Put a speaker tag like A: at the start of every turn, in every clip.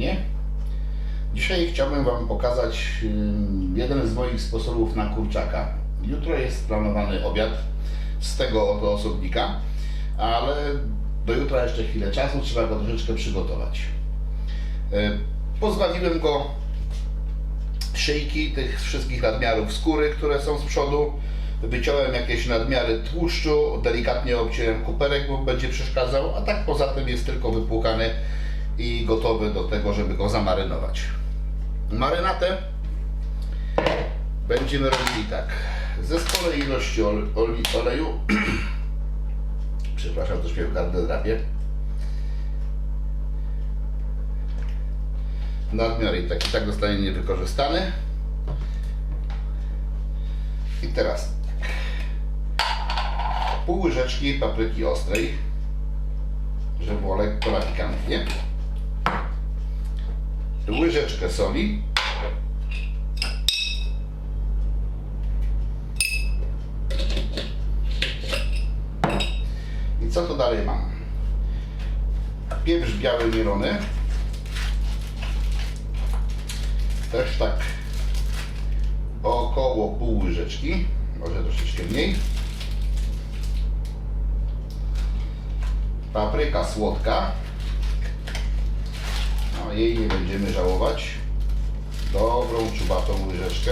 A: ponownie. Dzisiaj chciałbym Wam pokazać jeden z moich sposobów na kurczaka. Jutro jest planowany obiad z tego oto osobnika, ale do jutra jeszcze chwilę czasu, trzeba go troszeczkę przygotować. Pozbawiłem go szyjki, tych wszystkich nadmiarów skóry, które są z przodu. Wyciąłem jakieś nadmiary tłuszczu, delikatnie obciąłem kuperek, bo będzie przeszkadzał, a tak poza tym jest tylko wypłukany i gotowy do tego, żeby go zamarynować. Marynatę będziemy robili tak. Zespole ilości oleju przepraszam, też mnie w gardle drapie. Nadmiar i tak zostanie niewykorzystany. I teraz pół łyżeczki papryki ostrej, żeby było lekko napikantnie. Łyżeczkę soli. I co to dalej mam? Pieprz biały mielony. Też tak około pół łyżeczki, może troszeczkę mniej. Papryka słodka. No, jej nie będziemy żałować. Dobrą, czubatą łyżeczkę.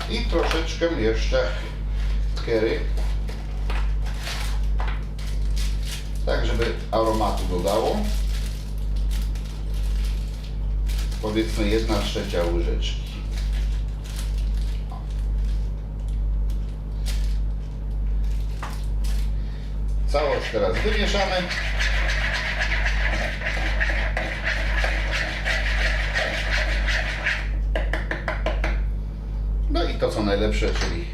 A: I troszeczkę jeszcze curry. Tak, żeby aromatu dodało. Powiedzmy 1/3 łyżeczki. Całość teraz wymieszamy. No i to co najlepsze, czyli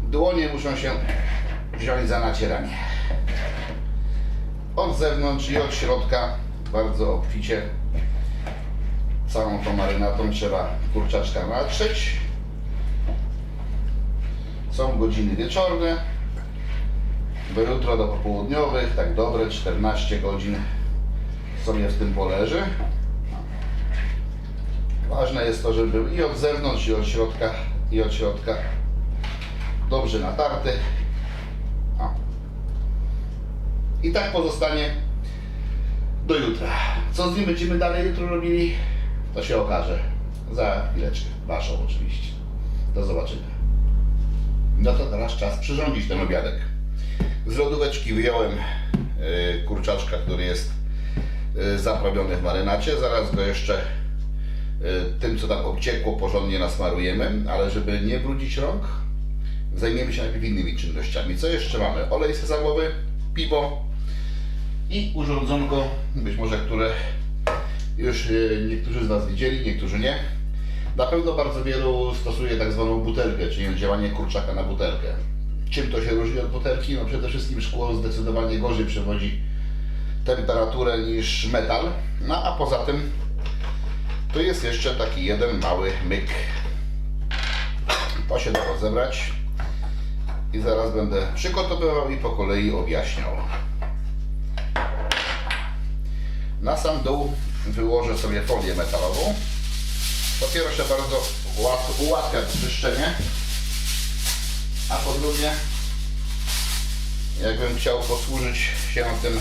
A: dłonie muszą się wziąć za nacieranie. Od zewnątrz i od środka bardzo obficie całą tą marynatą trzeba kurczaczka natrzeć. Są godziny wieczorne, do jutra do popołudniowych, tak dobre 14 godzin sobie w tym poleży. Ważne jest to, żeby był i od zewnątrz, i od środka dobrze natarty. I tak pozostanie do jutra. Co z nim będziemy dalej jutro robili, to się okaże za chwileczkę. Waszą oczywiście. Do zobaczenia. No to teraz czas przyrządzić ten obiadek. Z lodóweczki wyjąłem kurczaczka, który jest zaprawiony w marynacie. Zaraz go jeszcze tym, co tam obciekło, porządnie nasmarujemy, ale żeby nie brudzić rąk, zajmiemy się najpierw innymi czynnościami. Co jeszcze mamy? Olej sezamowy, piwo i urządzonko, być może które już niektórzy z Was widzieli, niektórzy nie. Na pewno bardzo wielu stosuje tak zwaną butelkę, czyli działanie kurczaka na butelkę. Czym to się różni od butelki? No przede wszystkim szkło zdecydowanie gorzej przewodzi temperaturę niż metal. No a poza tym tu jest jeszcze taki jeden mały myk. To się da rozebrać i zaraz będę przygotowywał i po kolei objaśniał. Na sam dół wyłożę sobie folię metalową. Po pierwsze bardzo ułatwia czyszczenie, a po drugie, jakbym chciał posłużyć się tym,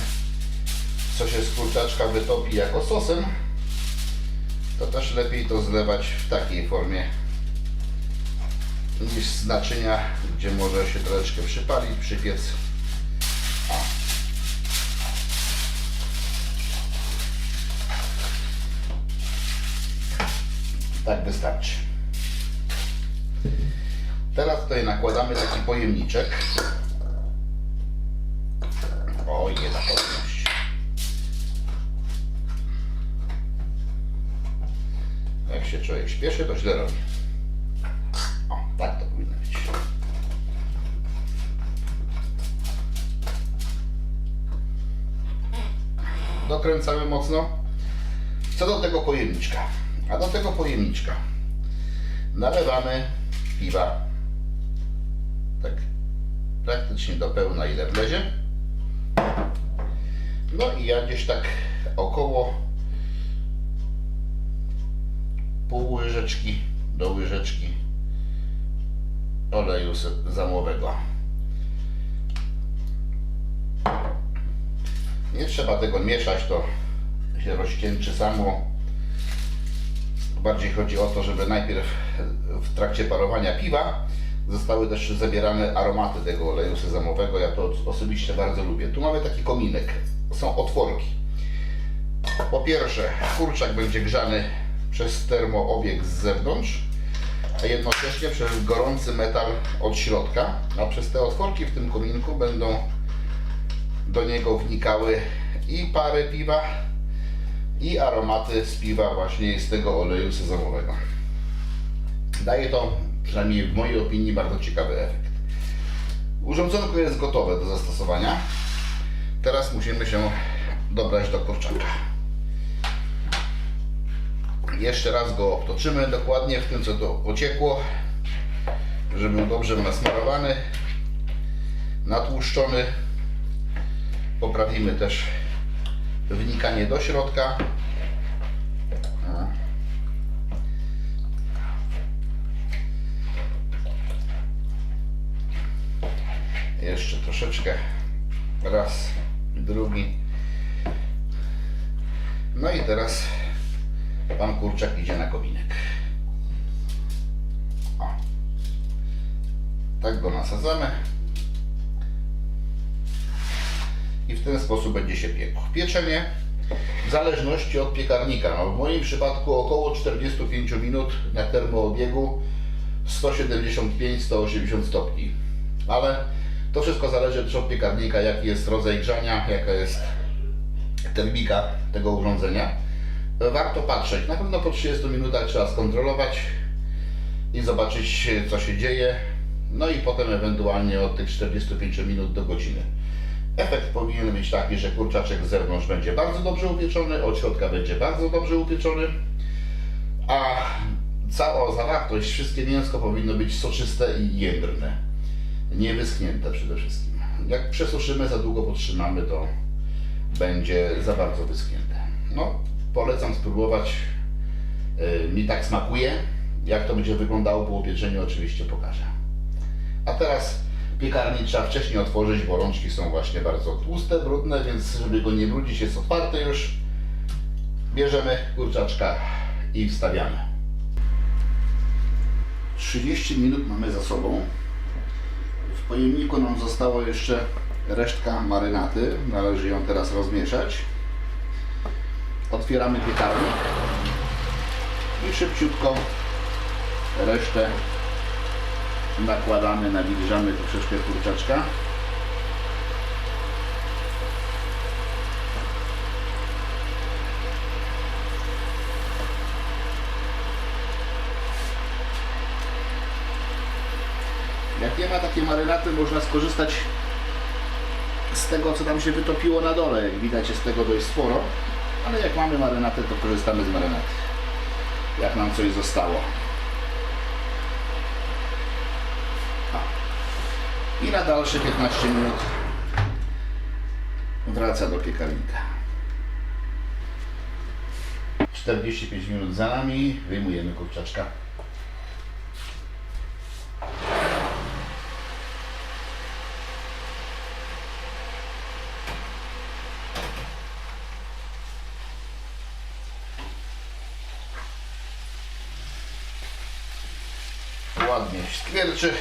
A: co się z kurczaczka wytopi jako sosem, to też lepiej to zlewać w takiej formie niż z naczynia, gdzie może się troszeczkę przypalić, przypiec. Tak wystarczy. Teraz tutaj nakładamy taki pojemniczek. O, jedna pojemność. Jak się człowiek śpieszy, to źle robi. O, tak to powinno być. Dokręcamy mocno. Co do tego pojemniczka? A do tego pojemniczka nalewamy piwa. tak praktycznie do pełna, ile wlezie. No i ja gdzieś tak około pół łyżeczki do łyżeczki oleju sezamowego. Nie trzeba tego mieszać, to się rozcieńczy samo. Bardziej chodzi o to, żeby najpierw w trakcie parowania piwa zostały też zabierane aromaty tego oleju sezamowego. Ja to osobiście bardzo lubię. Tu mamy taki kominek. Są otworki. Po pierwsze, kurczak będzie grzany przez termoobieg z zewnątrz, a jednocześnie przez gorący metal od środka, a przez te otworki w tym kominku będą do niego wnikały i pary piwa, i aromaty z piwa właśnie z tego oleju sezamowego. Daje to, przynajmniej w mojej opinii, bardzo ciekawy efekt. Urządzonko jest gotowe do zastosowania. Teraz musimy się dobrać do kurczaka. Jeszcze raz go obtoczymy dokładnie w tym, co to ociekło, żeby był dobrze nasmarowany, natłuszczony. Poprawimy też wnikanie do środka. Jeszcze troszeczkę. Raz, drugi. No i teraz pan kurczak idzie na kominek. O. Tak go nasadzamy. I w ten sposób będzie się piekł. Pieczenie w zależności od piekarnika. No, w moim przypadku około 45 minut na termoobiegu 175-180 stopni. Ale to wszystko zależy też od piekarnika, jaki jest rodzaj grzania, jaka jest termika tego urządzenia. Warto patrzeć. Na pewno po 30 minutach trzeba skontrolować i zobaczyć, co się dzieje. No i potem ewentualnie od tych 45 minut do godziny. Efekt powinien być taki, że kurczaczek z zewnątrz będzie bardzo dobrze upieczony, od środka będzie bardzo dobrze upieczony, a cała zawartość, wszystkie mięsko powinno być soczyste i jędrne, nie wyschnięte przede wszystkim. Jak przesuszymy, za długo podtrzymamy, to będzie za bardzo wyschnięte. No, polecam spróbować, mi tak smakuje. Jak to będzie wyglądało po upieczeniu, oczywiście pokażę. A teraz piekarnik trzeba wcześniej otworzyć, bo rączki są właśnie bardzo tłuste, brudne, więc żeby go nie brudzić, jest otwarte już. Bierzemy kurczaczka i wstawiamy. 30 minut mamy za sobą. W pojemniku nam zostało jeszcze resztka marynaty. Należy ją teraz rozmieszać. Otwieramy piekarnik i szybciutko resztę nakładamy, nawilżamy troszeczkę kurczaczka. Jak nie ma takiej marynaty, można skorzystać z tego, co tam się wytopiło na dole. Jak widać, jest tego dość sporo, ale jak mamy marynatę, to korzystamy z marynaty, jak nam coś zostało. I na dalsze 15 minut wraca do piekarnika. 45 minut za nami, wyjmujemy kurczaczka. Ładnie skwierczy.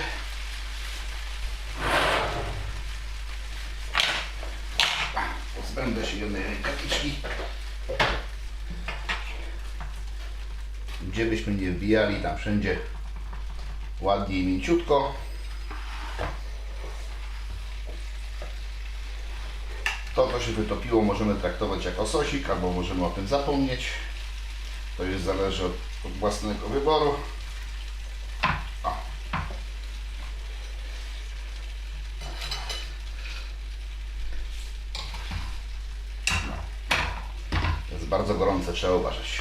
A: Pozbędę się jednej rękawiczki. Gdzie byśmy nie wbijali, tam wszędzie ładnie i mięciutko. To, co się wytopiło, możemy traktować jako sosik, albo możemy o tym zapomnieć. To już zależy od własnego wyboru. Jest bardzo gorące, trzeba uważać.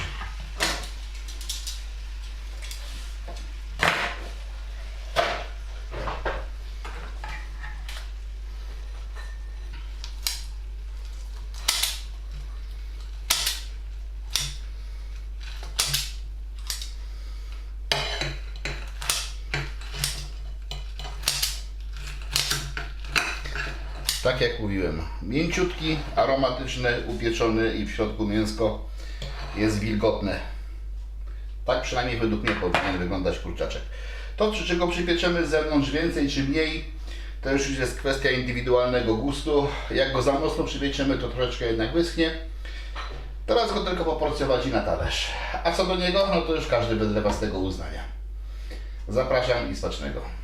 A: Tak jak mówiłem, mięciutki, aromatyczny, upieczony i w środku mięsko jest wilgotne. Tak przynajmniej według mnie powinien wyglądać kurczaczek. To, czego przypieczemy z zewnątrz więcej czy mniej, to już jest kwestia indywidualnego gustu. Jak go za mocno przypieczemy, to troszeczkę jednak wyschnie. Teraz go tylko poporcjować i na talerz. A co do niego, no to już każdy wedle własnego uznania. Zapraszam i smacznego.